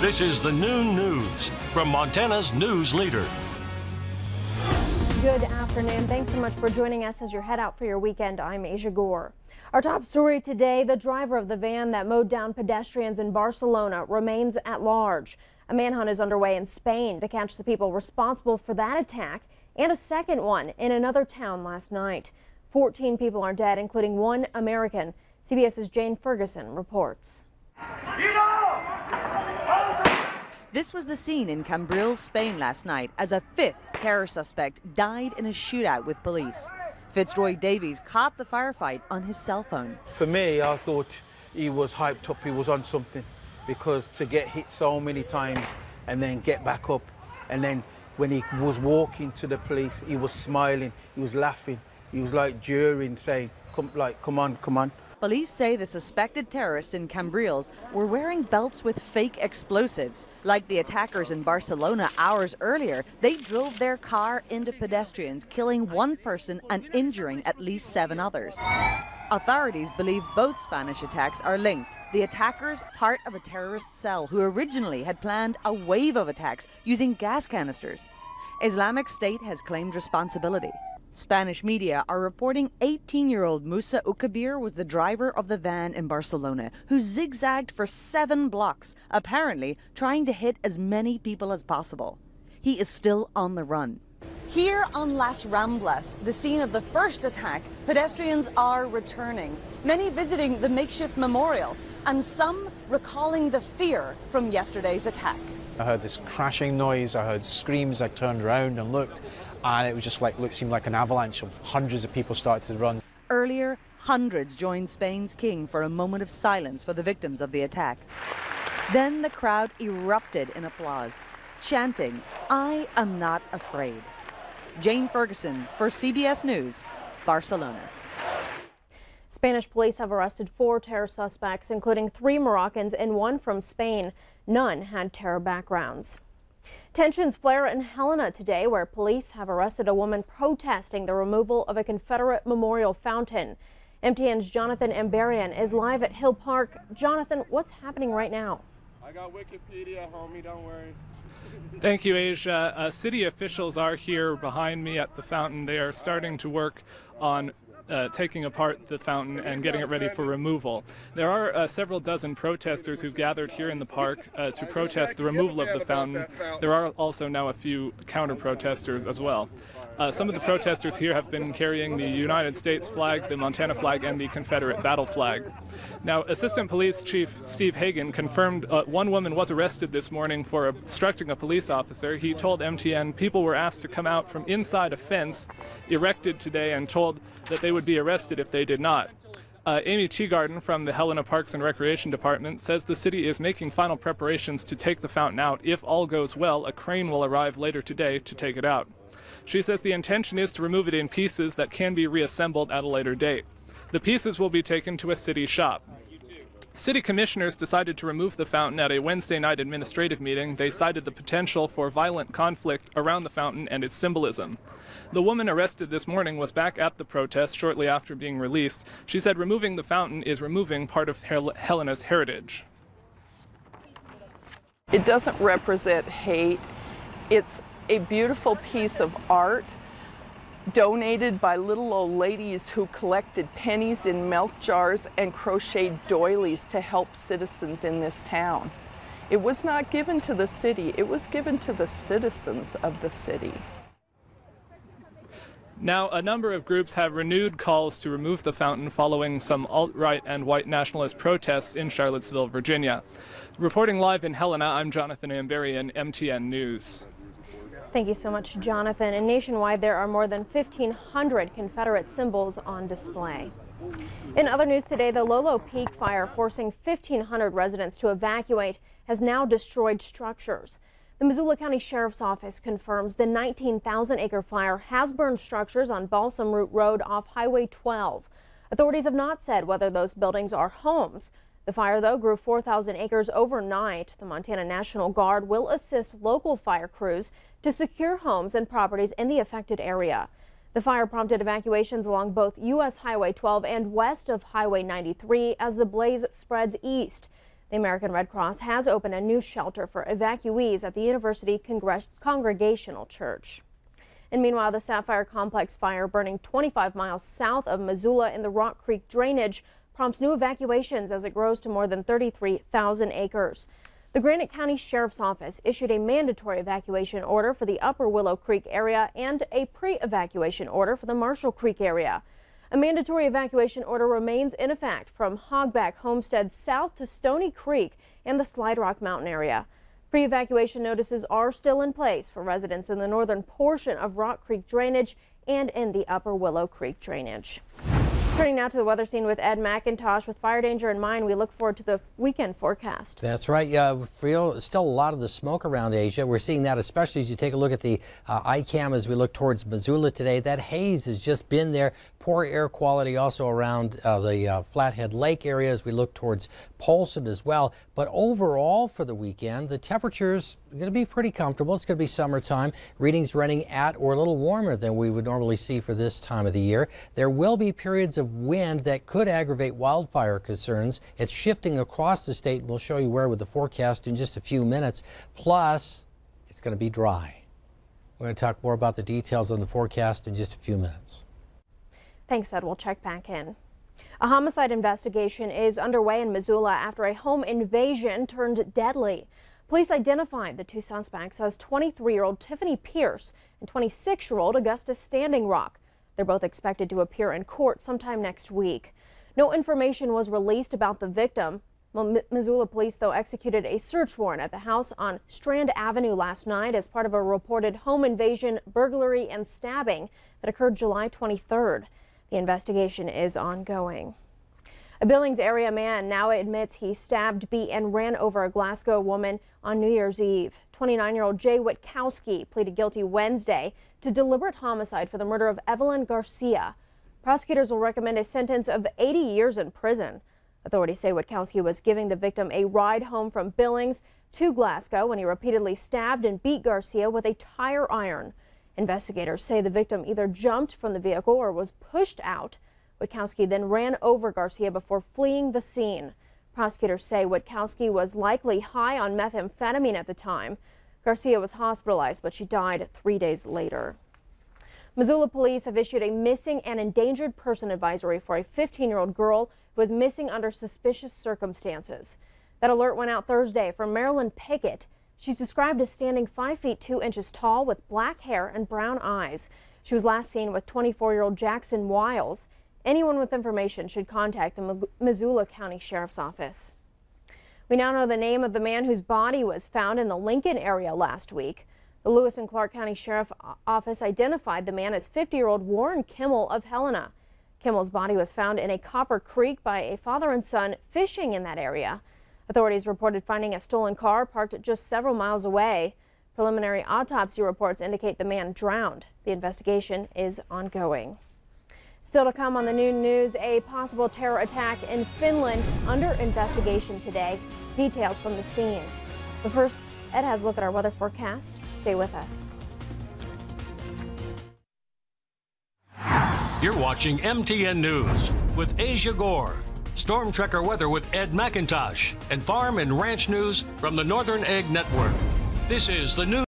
This is the noon news from Montana's news leader. Good afternoon. Thanks so much for joining us as you head out for your weekend. I'm Aja Goare. Our top story today, the driver of the van that mowed down pedestrians in Barcelona remains at large. A manhunt is underway in Spain to catch the people responsible for that attack and a second one in another town last night. 14 people are dead, including one American. CBS's Jane Ferguson reports. This was the scene in Cambrils, Spain last night as a fifth terror suspect died in a shootout with police. Fitzroy Davies caught the firefight on his cell phone. For me, I thought he was hyped up, he was on something, because to get hit so many times and then get back up, and then when he was walking to the police, he was smiling, he was laughing, he was like jeering, saying, come on, come on. Police say the suspected terrorists in Cambrils were wearing belts with fake explosives. Like the attackers in Barcelona hours earlier, they drove their car into pedestrians, killing one person and injuring at least 7 others. Authorities believe both Spanish attacks are linked. The attackers, part of a terrorist cell who originally had planned a wave of attacks using gas canisters. Islamic State has claimed responsibility. Spanish media are reporting 18-year-old Musa Ukabir was the driver of the van in Barcelona, who zigzagged for 7 blocks, apparently trying to hit as many people as possible. He is still on the run. Here on Las Ramblas, the scene of the first attack, pedestrians are returning, many visiting the makeshift memorial, and some recalling the fear from yesterday's attack. I heard this crashing noise, I heard screams, I turned around and looked, and it was just like, seemed like an avalanche of hundreds of people started to run. Earlier, hundreds joined Spain's king for a moment of silence for the victims of the attack. Then the crowd erupted in applause, chanting, "I am not afraid." Jane Ferguson for CBS News, Barcelona. Spanish police have arrested 4 terror suspects, including 3 Moroccans and 1 from Spain. None had terror backgrounds. Tensions flare in Helena today, where police have arrested a woman protesting the removal of a Confederate memorial fountain. MTN's Jonathan Ambarian is live at Hill Park. Jonathan, what's happening right now? I got Wikipedia, homie, don't worry. Thank you, Asia. City officials are here behind me at the fountain. They are starting to work on taking apart the fountain and getting it ready for removal. There are several dozen protesters who've gathered here in the park to protest the removal of the fountain. There are also now a few counter-protesters as well. Some of the protesters here have been carrying the United States flag, the Montana flag, and the Confederate battle flag. Now, Assistant Police Chief Steve Hagan confirmed one woman was arrested this morning for obstructing a police officer. He told MTN people were asked to come out from inside a fence erected today and told that they would be arrested if they did not. Amy Teagarden from the Helena Parks and Recreation Department says the city is making final preparations to take the fountain out. If all goes well, a crane will arrive later today to take it out. She says the intention is to remove it in pieces that can be reassembled at a later date. The pieces will be taken to a city shop. City commissioners decided to remove the fountain at a Wednesday night administrative meeting. They cited the potential for violent conflict around the fountain and its symbolism. The woman arrested this morning was back at the protest shortly after being released. She said removing the fountain is removing part of Helena's heritage. It doesn't represent hate. It's a beautiful piece of art donated by little old ladies who collected pennies in milk jars and crocheted doilies to help citizens in this town. It was not given to the city, it was given to the citizens of the city. Now, a number of groups have renewed calls to remove the fountain following some alt-right and white nationalist protests in Charlottesville, Virginia. Reporting live in Helena, I'm Jonathan Ambarian, MTN News. Thank you so much, Jonathan. And nationwide, there are more than 1,500 Confederate symbols on display. In other news today, the Lolo Peak fire forcing 1,500 residents to evacuate has now destroyed structures. The Missoula County Sheriff's Office confirms the 19,000-acre fire has burned structures on Balsam Route Road off Highway 12. Authorities have not said whether those buildings are homes. The fire, though, grew 4,000 acres overnight. The Montana National Guard will assist local fire crews to secure homes and properties in the affected area. The fire prompted evacuations along both U.S. Highway 12 and west of Highway 93 as the blaze spreads east. The The American Red Cross has opened a new shelter for evacuees at the University Congregational Church. And meanwhile, the Sapphire Complex fire burning 25 miles south of Missoula in the Rock Creek drainage prompts new evacuations as it grows to more than 33,000 acres. The Granite County Sheriff's Office issued a mandatory evacuation order for the Upper Willow Creek area and a pre-evacuation order for the Marshall Creek area. A mandatory evacuation order remains in effect from Hogback Homestead south to Stony Creek and the Slide Rock Mountain area. Pre-evacuation notices are still in place for residents in the northern portion of Rock Creek drainage and in the Upper Willow Creek drainage. Turning now to the weather scene with Ed McIntosh. With fire danger in mind, we look forward to the weekend forecast. That's right. We feel still a lot of the smoke around Asia. We're seeing that especially as you take a look at the ICAM as we look towards Missoula today. That haze has just been there. Poor air quality also around the Flathead Lake area as we look towards Polson as well. But overall for the weekend, the temperatures are going to be pretty comfortable. It's going to be summertime. Readings running at or a little warmer than we would normally see for this time of the year. There will be periods of wind that could aggravate wildfire concerns. It's shifting across the state. We'll show you where with the forecast in just a few minutes. Plus, it's going to be dry. We're going to talk more about the details on the forecast in just a few minutes. Thanks, Ed. We'll check back in. A homicide investigation is underway in Missoula after a home invasion turned deadly. Police identified the two suspects as 23-year-old Tiffany Pierce and 26-year-old Augustus Standing Rock. They're both expected to appear in court sometime next week. No information was released about the victim. Missoula police, though, executed a search warrant at the house on Strand Avenue last night as part of a reported home invasion, burglary, and stabbing that occurred July 23rd. The investigation is ongoing. A Billings area man now admits he stabbed, beat, and ran over a Glasgow woman on New Year's Eve. 29-year-old Jay Witkowski pleaded guilty Wednesday to deliberate homicide for the murder of Evelyn Garcia. Prosecutors will recommend a sentence of 80 years in prison. Authorities say Witkowski was giving the victim a ride home from Billings to Glasgow when he repeatedly stabbed and beat Garcia with a tire iron. Investigators say the victim either jumped from the vehicle or was pushed out. Witkowski then ran over Garcia before fleeing the scene. Prosecutors say Witkowski was likely high on methamphetamine at the time. Garcia was hospitalized, but she died 3 days later. Missoula police have issued a missing and endangered person advisory for a 15-year-old girl who was missing under suspicious circumstances. That alert went out Thursday from Marilyn Pickett. She's described as standing 5 feet 2 inches tall with black hair and brown eyes. She was last seen with 24-year-old Jackson Wiles. Anyone with information should contact the Missoula County Sheriff's Office. We now know the name of the man whose body was found in the Lincoln area last week. The Lewis and Clark County Sheriff's Office identified the man as 50-year-old Warren Kimmel of Helena. Kimmel's body was found in a Copper Creek by a father and son fishing in that area. Authorities reported finding a stolen car parked just several miles away. Preliminary autopsy reports indicate the man drowned. The investigation is ongoing. Still to come on the noon news, a possible terror attack in Finland under investigation today. Details from the scene. But first, Ed has a look at our weather forecast. Stay with us. You're watching MTN News with Aja Goare. Storm Tracker weather with Ed McIntosh and farm and ranch news from the Northern Egg Network. This is the news.